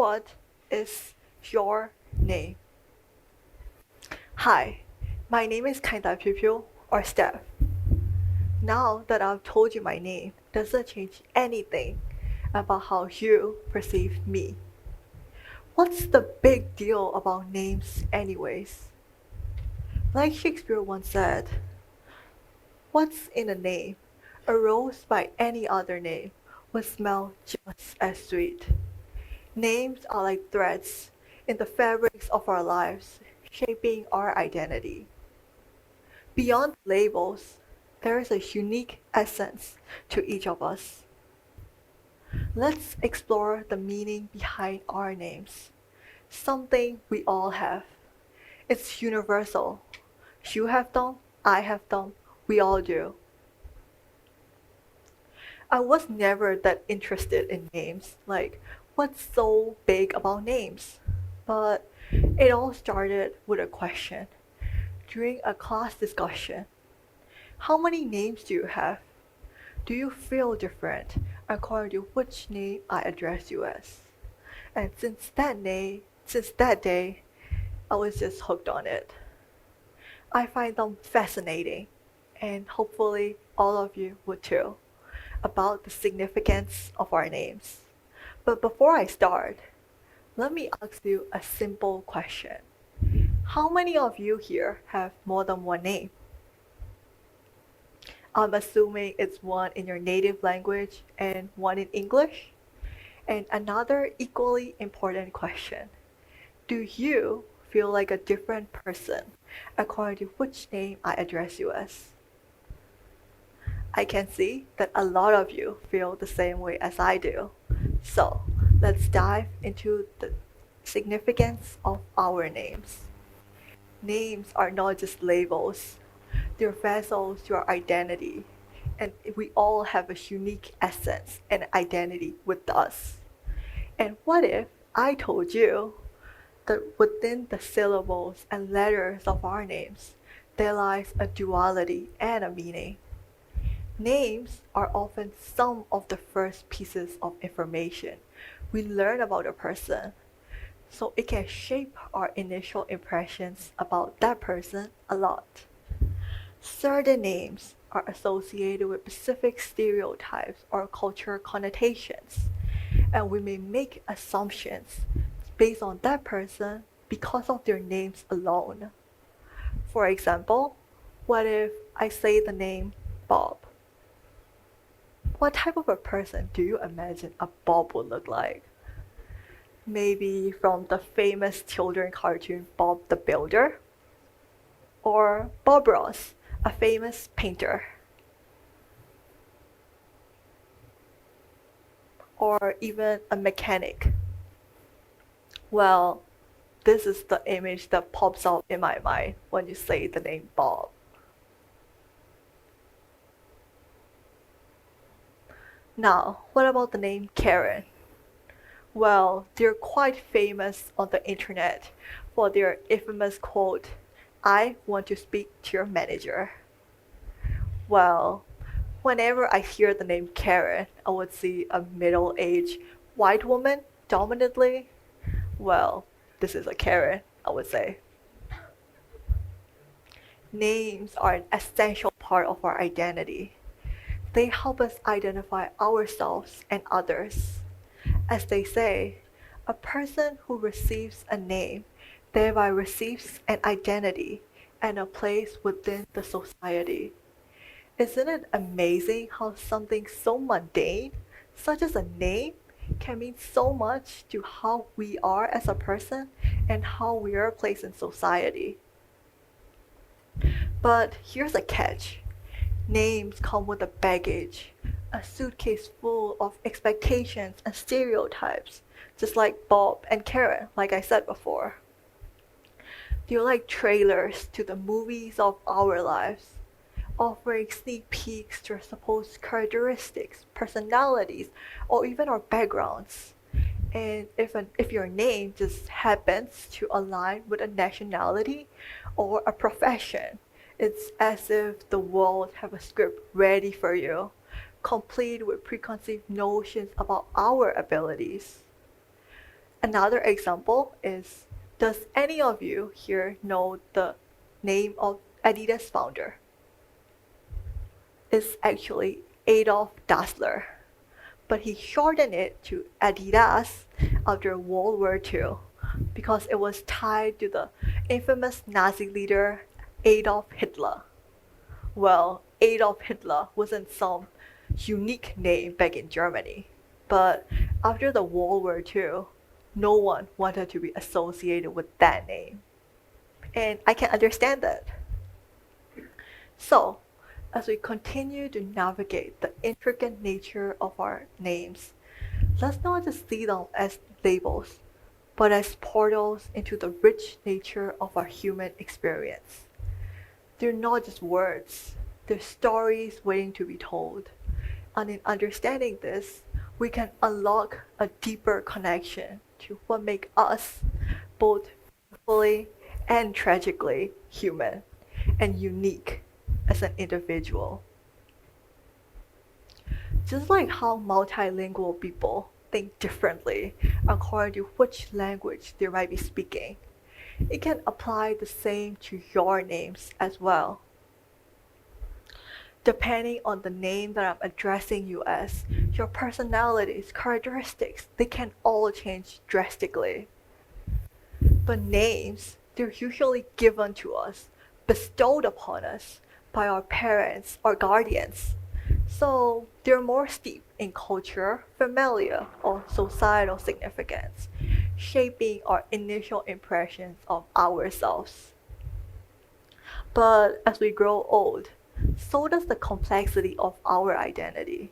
What is your name? Hi, my name is Phyo or Steph. Now that I've told you my name, does it change anything about how you perceive me? What's the big deal about names anyways? Like Shakespeare once said, what's in a name? A rose by any other name would smell just as sweet. Names are like threads in the fabrics of our lives, shaping our identity. Beyond labels, there is a unique essence to each of us. Let's explore the meaning behind our names. Something we all have. It's universal. You have them, I have them, we all do. I was never that interested in names, like, what's so big about names? But it all started with a question. During a class discussion, how many names do you have? Do you feel different according to which name I address you as? And since that day, I was just hooked on it. I find them fascinating, and hopefully all of you would too, about the significance of our names. But before I start, let me ask you a simple question. How many of you here have more than one name? I'm assuming it's one in your native language and one in English. And another equally important question. Do you feel like a different person according to which name I address you as? I can see that a lot of you feel the same way as I do. So let's dive into the significance of our names. Names are not just labels, they're vessels to our identity, and we all have a unique essence and identity with us. And what if I told you that within the syllables and letters of our names, there lies a duality and a meaning? Names are often some of the first pieces of information we learn about a person, so it can shape our initial impressions about that person a lot. Certain names are associated with specific stereotypes or cultural connotations, and we may make assumptions based on that person because of their names alone. For example, what if I say the name Bob? What type of a person do you imagine a Bob would look like? Maybe from the famous children cartoon Bob the Builder? Or Bob Ross, a famous painter? Or even a mechanic? Well, this is the image that pops out in my mind when you say the name Bob. Now, what about the name Karen? Well, they're quite famous on the internet for their infamous quote, "I want to speak to your manager." Well, whenever I hear the name Karen, I would see a middle-aged white woman dominantly. Well, this is a Karen, I would say. Names are an essential part of our identity. They help us identify ourselves and others. As they say, a person who receives a name thereby receives an identity and a place within the society. Isn't it amazing how something so mundane, such as a name, can mean so much to how we are as a person and how we are placed in society? But here's a catch. Names come with a baggage, a suitcase full of expectations and stereotypes, just like Bob and Karen, like I said before. They're like trailers to the movies of our lives, offering sneak peeks to our supposed characteristics, personalities, or even our backgrounds. And if your name just happens to align with a nationality or a profession, it's as if the world have a script ready for you, complete with preconceived notions about our abilities. Another example is, does any of you here know the name of Adidas founder? It's actually Adolf Dassler, but he shortened it to Adidas after World War II because it was tied to the infamous Nazi leader Adolf Hitler. Well, Adolf Hitler wasn't some unique name back in Germany, but after the World War II, no one wanted to be associated with that name. And I can understand that. So, as we continue to navigate the intricate nature of our names, let's not just see them as labels, but as portals into the rich nature of our human experience. They're not just words, they're stories waiting to be told. And in understanding this, we can unlock a deeper connection to what makes us both beautifully and tragically human and unique as an individual. Just like how multilingual people think differently according to which language they might be speaking, it can apply the same to your names as well. Depending on the name that I'm addressing you as, your personalities, characteristics, they can all change drastically. But names, they're usually given to us, bestowed upon us by our parents or guardians. So they're more steeped in culture, familiar, or societal significance, shaping our initial impressions of ourselves. But as we grow old, so does the complexity of our identity.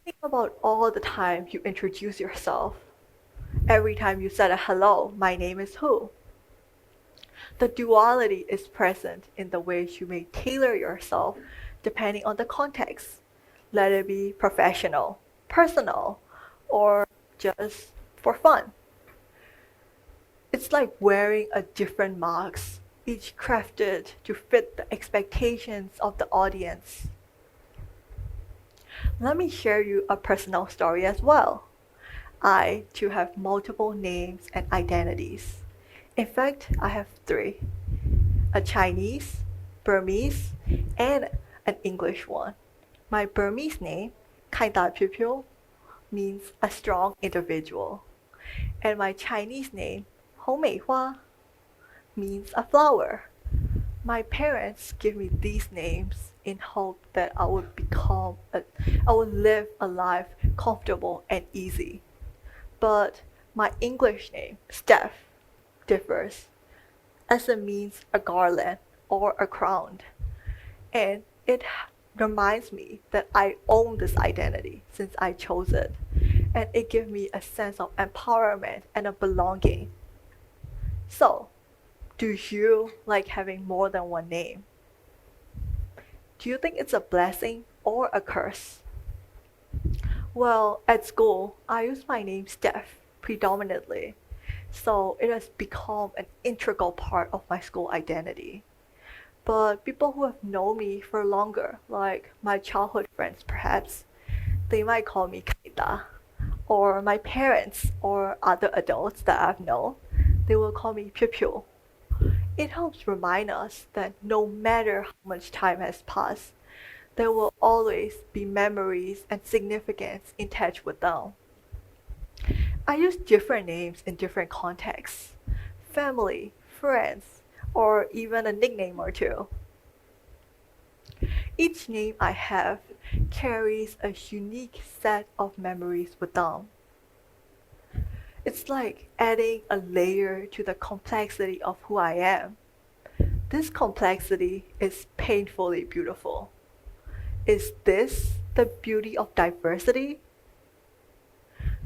Think about all the time you introduce yourself. Every time you said a hello, my name is who. The duality is present in the ways you may tailor yourself depending on the context. Let it be professional, personal, or just for fun. It's like wearing a different mask, each crafted to fit the expectations of the audience. Let me share you a personal story as well. I too have multiple names and identities. In fact, I have three: a Chinese, Burmese, and an English one. My Burmese name, Phyo, means a strong individual, and my Chinese name, Hua, means a flower. My parents give me these names in hope that I would live a life comfortable and easy. But my English name, Steph, differs, as it means a garland or a crown. And it reminds me that I own this identity since I chose it. And it gives me a sense of empowerment and a belonging. So, do you like having more than one name? Do you think it's a blessing or a curse? Well, at school, I use my name Steph predominantly, so it has become an integral part of my school identity. But people who have known me for longer, like my childhood friends perhaps, they might call me Kaita. Or my parents or other adults that I've known, they will call me Phyo. It helps remind us that no matter how much time has passed, there will always be memories and significance attached with them. I use different names in different contexts: family, friends, or even a nickname or two. Each name I have carries a unique set of memories with them. It's like adding a layer to the complexity of who I am. This complexity is painfully beautiful. Is this the beauty of diversity?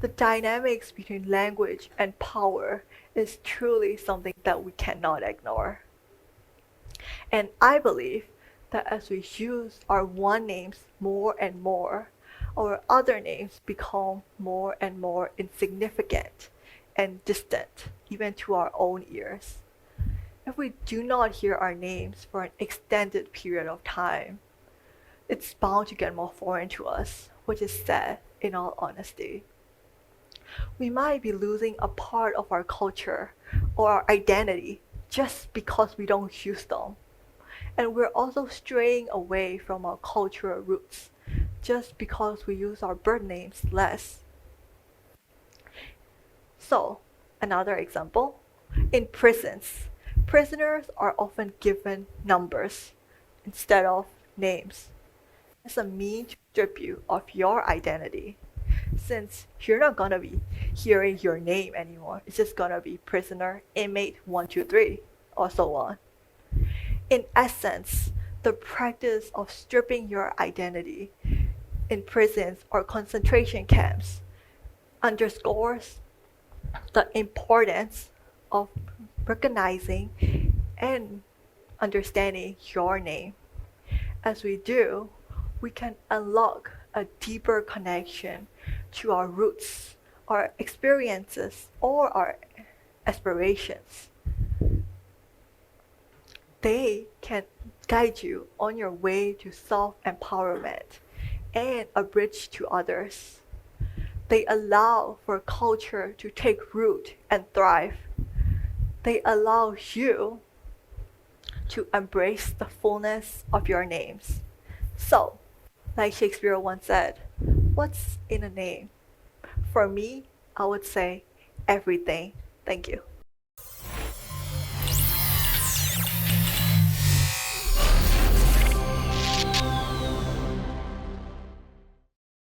The dynamics between language and power is truly something that we cannot ignore. And I believe that as we use our one names more and more, our other names become more and more insignificant and distant, even to our own ears. If we do not hear our names for an extended period of time, it's bound to get more foreign to us, which is sad in all honesty. we might be losing a part of our culture or our identity just because we don't use them. And we're also straying away from our cultural roots just because we use our birth names less. So, another example, in prisons, prisoners are often given numbers instead of names as a mean to strip you of your identity. Since you're not gonna be hearing your name anymore, it's just gonna be prisoner, inmate 123, or so on. In essence, the practice of stripping your identity in prisons or concentration camps underscores the importance of recognizing and understanding your name. As we do, we can unlock a deeper connection to our roots, our experiences, or our aspirations. They can guide you on your way to self-empowerment and a bridge to others. They allow for culture to take root and thrive. They allow you to embrace the fullness of your names. So, like Shakespeare once said, what's in a name? For me, I would say everything. Thank you.